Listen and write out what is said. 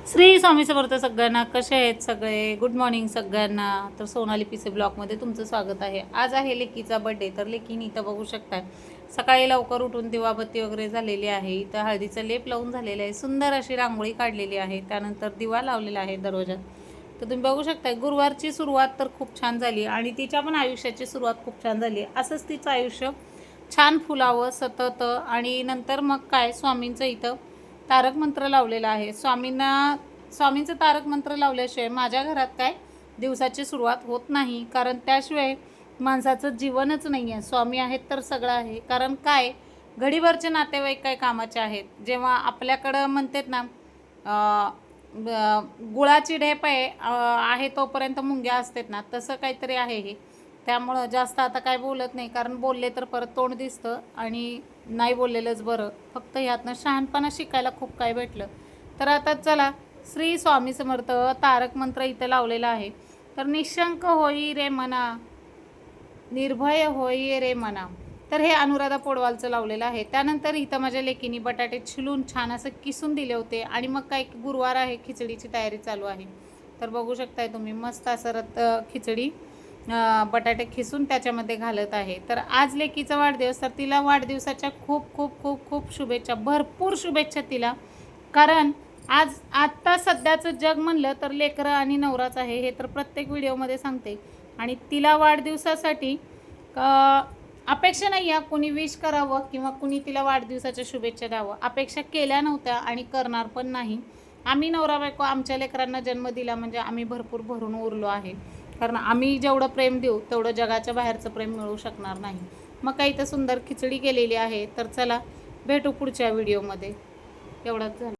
श्री स्वामी समर्थ सगळ्यांना. कसे आहेत सगळे? गुड मॉर्निंग सगळ्यांना. तर सोनाली पीसे ब्लॉगमध्ये तुमचं स्वागत आहे. आज आहे लेकीचा बर्थडे. तर लेकीनी इथं बघू शकताय सकाळी लवकर उठून दिवाबत्ती वगैरे झालेली आहे. इथं हळदीचा लेप लावून झालेला आहे. सुंदर अशी रांगोळी काढलेली आहे. त्यानंतर दिवा लावलेला आहे दरवाजात. तर तुम्ही बघू शकताय गुरुवारची सुरुवात तर खूप छान झाली आणि तिच्या पण आयुष्याची सुरुवात खूप छान झाली. असंच तिचं आयुष्य छान फुलावं सतत. आणि नंतर मग काय, स्वामींचं इथं तारक मंत्र लावलेला आहे. स्वामींचं तारक मंत्र लावल्याशिवाय माझ्या घरात काय दिवसाची सुरुवात होत नाही, कारण त्याशिवाय माणसाचं जीवनच नाही आहे. स्वामी आहेत तर सगळं आहे. कारण काय, घडीभरचे नातेवाईक काय कामाचे आहेत. जेव्हा आपल्याकडं म्हणतात ना गुळाची ढेप आहे तोपर्यंत मुंग्या असतात ना, तसं काहीतरी आहे हे. त्यामुळं जास्त आता काय बोलत नाही, कारण बोलले तर परत तोंड दिसतं आणि नाही बोललेलंच बरं. फक्त ह्यातनं शहाणपणा शिकायला खूप काय भेटलं. तर आता चला, श्री स्वामी समर्थ तारक मंत्र इथं लावलेला आहे. तर निशंक होई रे मना, निर्भय होई रे मना. तर हे अनुराधा पोडवालचं लावलेलं आहे. त्यानंतर इथं माझ्या लेकीनी बटाटे छिलून छान असं किसून दिले होते. आणि मग काय, गुरुवार आहे, खिचडीची तयारी चालू आहे. तर बघू शकताय तुम्ही मस्त असं खिचडी बटाटे खिसून त्याच्यामध्ये घालत आहे. तर आज लेकीचा वाढदिवस, तर तिला वाढदिवसाच्या खूप खूप खूप खूप शुभेच्छा, भरपूर शुभेच्छा तिला. कारण आत्ता सध्याचं जग म्हणलं तर लेकरं आणि नवराच आहे, हे तर प्रत्येक व्हिडिओमध्ये सांगते. आणि तिला वाढदिवसासाठी अपेक्षा नाही आहे कुणी विश करावं किंवा कुणी तिला वाढदिवसाच्या शुभेच्छा द्यावं. अपेक्षा केल्या नव्हत्या आणि करणार पण नाही. आम्ही नवरा बायको आमच्या लेकरांना जन्म दिला म्हणजे आम्ही भरपूर भरून उरलो आहे. कारण आम्ही जेवढं प्रेम देऊ तेवढं जगाच्या बाहेरचं प्रेम मिळू शकणार नाही. मग काही तर सुंदर खिचडी केलेली आहे. तर चला भेटू पुढच्या व्हिडिओमध्ये. एवढंच झालं.